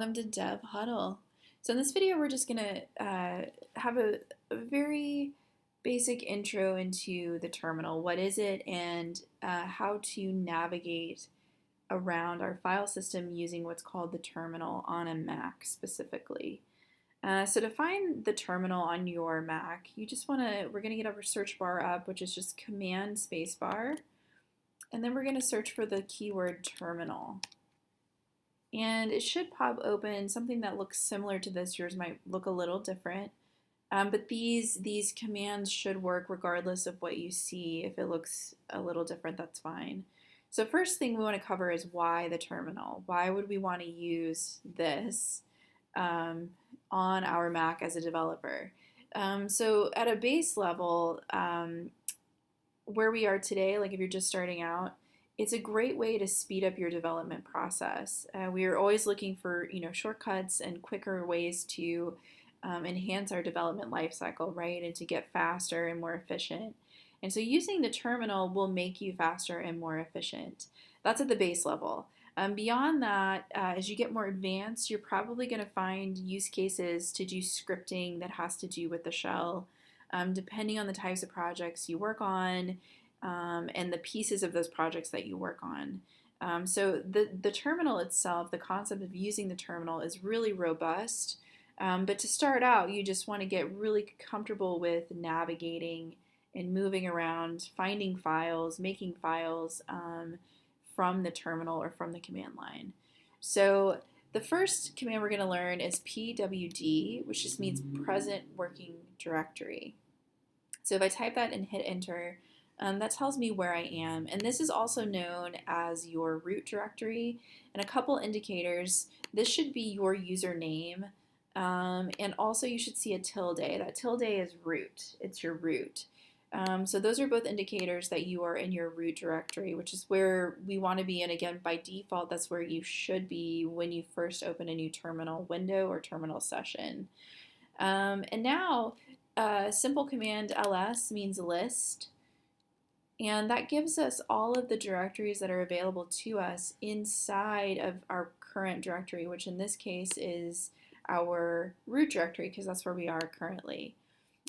welcome to Dev Huddle. So in this video, we're just gonna have a very basic intro into the terminal. What is it, and how to navigate around our file system using what's called the terminal on a Mac specifically. So to find the terminal on your Mac, we're gonna get our search bar up, which is just Command Spacebar, and then we're gonna search for the keyword terminal. And it should pop open something that looks similar to this. Yours might look a little different, but these commands should work regardless of what you see. If it looks a little different, that's fine. So first thing we want to cover is why the terminal. Why would we want to use this on our Mac as a developer? So at a base level, where we are today, like if you're just starting out, it's a great way to speed up your development process. We are always looking for shortcuts and quicker ways to enhance our development lifecycle, right? And to get faster and more efficient. And so using the terminal will make you faster and more efficient. That's at the base level. Beyond that, as you get more advanced, you're probably going to find use cases to do scripting that has to do with the shell. Depending on the types of projects you work on, and the pieces of those projects that you work on. So the terminal itself, the concept of using the terminal is really robust. But to start out, you just want to get really comfortable with navigating and moving around, finding files, making files from the terminal or from the command line. So the first command we're going to learn is pwd, which just means present working directory. So if I type that and hit enter, that tells me where I am. And this is also known as your root directory. And a couple indicators, this should be your username. And also you should see a tilde. That tilde is root. It's your root. So those are both indicators that you are in your root directory, which is where we want to be. And again, by default, that's where you should be when you first open a new terminal window or terminal session. And now, simple command ls means list. And that gives us all of the directories that are available to us inside of our current directory, which in this case is our root directory because that's where we are currently.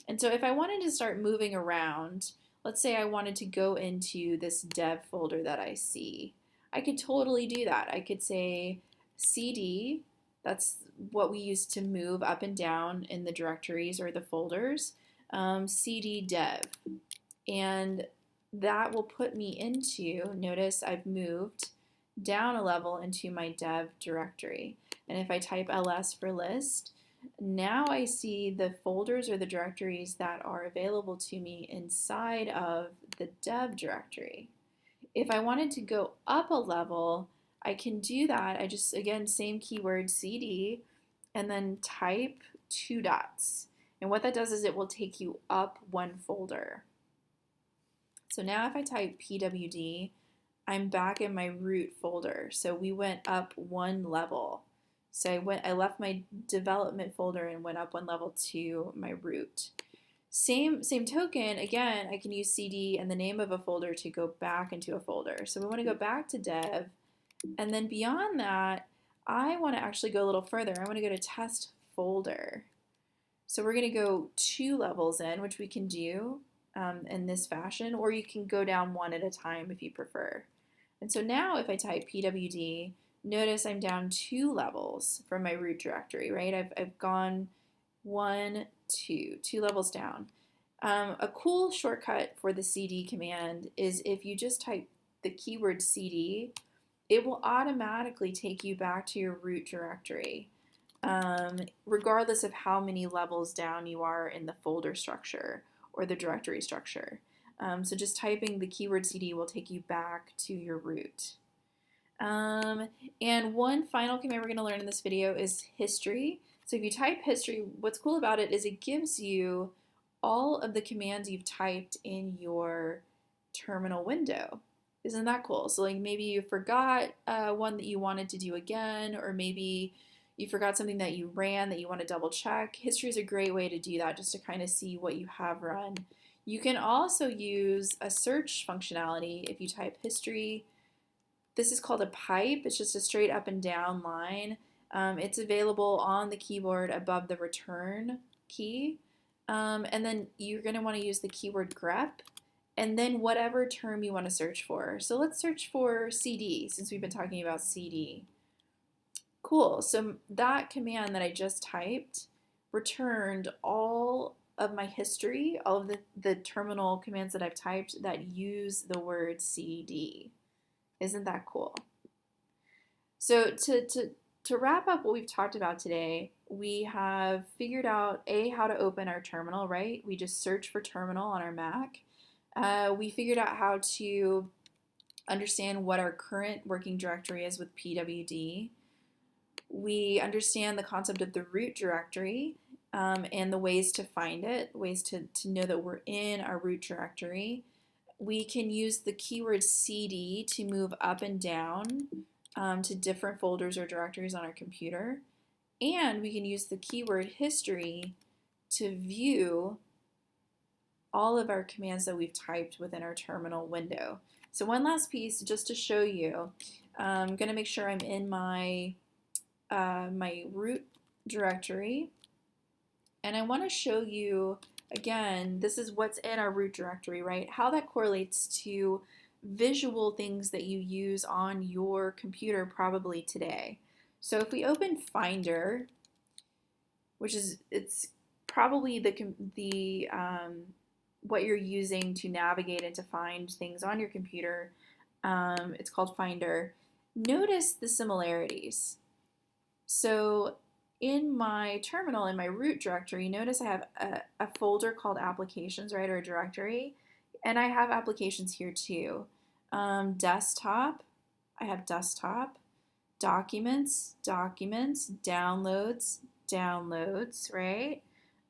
And so if I wanted to start moving around, let's say I wanted to go into this dev folder that I see, I could totally do that. I could say cd, that's what we use to move up and down in the directories or the folders, cd dev. And that will put me into, notice I've moved down a level into my dev directory. And if I type ls for list, now I see the folders or the directories that are available to me inside of the dev directory. If I wanted to go up a level, I can do that. I just, again, same keyword cd, and then type 2 dots. And what that does is it will take you up one folder. So now if I type pwd, I'm back in my root folder. So we went up one level. So I left my development folder and went up one level to my root. Same token, again, I can use cd and the name of a folder to go back into a folder. So we want to go back to dev, and then beyond that, I want to actually go a little further. I want to go to test folder. So we're going to go 2 levels in, which we can do in this fashion, or you can go down one at a time if you prefer. And so now if I type pwd, notice I'm down 2 levels from my root directory, right? I've gone 1, 2 levels down. A cool shortcut for the cd command is if you just type the keyword cd, it will automatically take you back to your root directory, regardless of how many levels down you are in the folder structure or the directory structure. So just typing the keyword cd will take you back to your root. And one final command we're going to learn in this video is history. So if you type history, what's cool about it is it gives you all of the commands you've typed in your terminal window. Isn't that cool? So like maybe you forgot one that you wanted to do again, or maybe you forgot something that you ran that you want to double check. History is a great way to do that, just to kind of see what you have run. You can also use a search functionality if you type history. This is called a pipe. It's just a straight up and down line. It's available on the keyboard above the return key. And then you're going to want to use the keyword grep and then whatever term you want to search for. So let's search for CD since we've been talking about CD. Cool. So that command that I just typed returned all of my history, all of the terminal commands that I've typed that use the word CD. Isn't that cool? So to wrap up what we've talked about today, we have figured out how to open our terminal, right? We just search for terminal on our Mac. We figured out how to understand what our current working directory is with pwd. We understand the concept of the root directory and the ways to find it, ways to know that we're in our root directory. We can use the keyword CD to move up and down to different folders or directories on our computer. And we can use the keyword history to view all of our commands that we've typed within our terminal window. So one last piece just to show you. I'm going to make sure I'm in my my root directory, and I want to show you again, this is what's in our root directory, right? How that correlates to visual things that you use on your computer probably today. So if we open Finder, which is it's probably the what you're using to navigate and to find things on your computer. It's called Finder. Notice the similarities. So in my terminal, in my root directory, notice I have a folder called applications, right, or a directory, and I have applications here too. Desktop, I have desktop, documents, documents, downloads, downloads, right?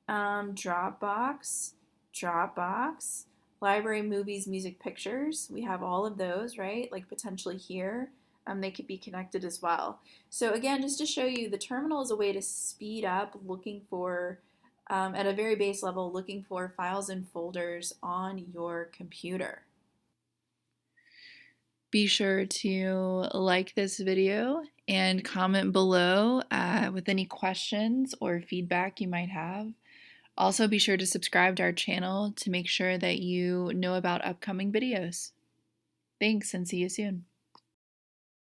Dropbox, Dropbox, library, movies, music, pictures. We have all of those, right? Like potentially here. They could be connected as well. So again, just to show you, the terminal is a way to speed up looking for, at a very base level, looking for files and folders on your computer. Be sure to like this video and comment below with any questions or feedback you might have. Also, be sure to subscribe to our channel to make sure that you know about upcoming videos. Thanks, and see you soon.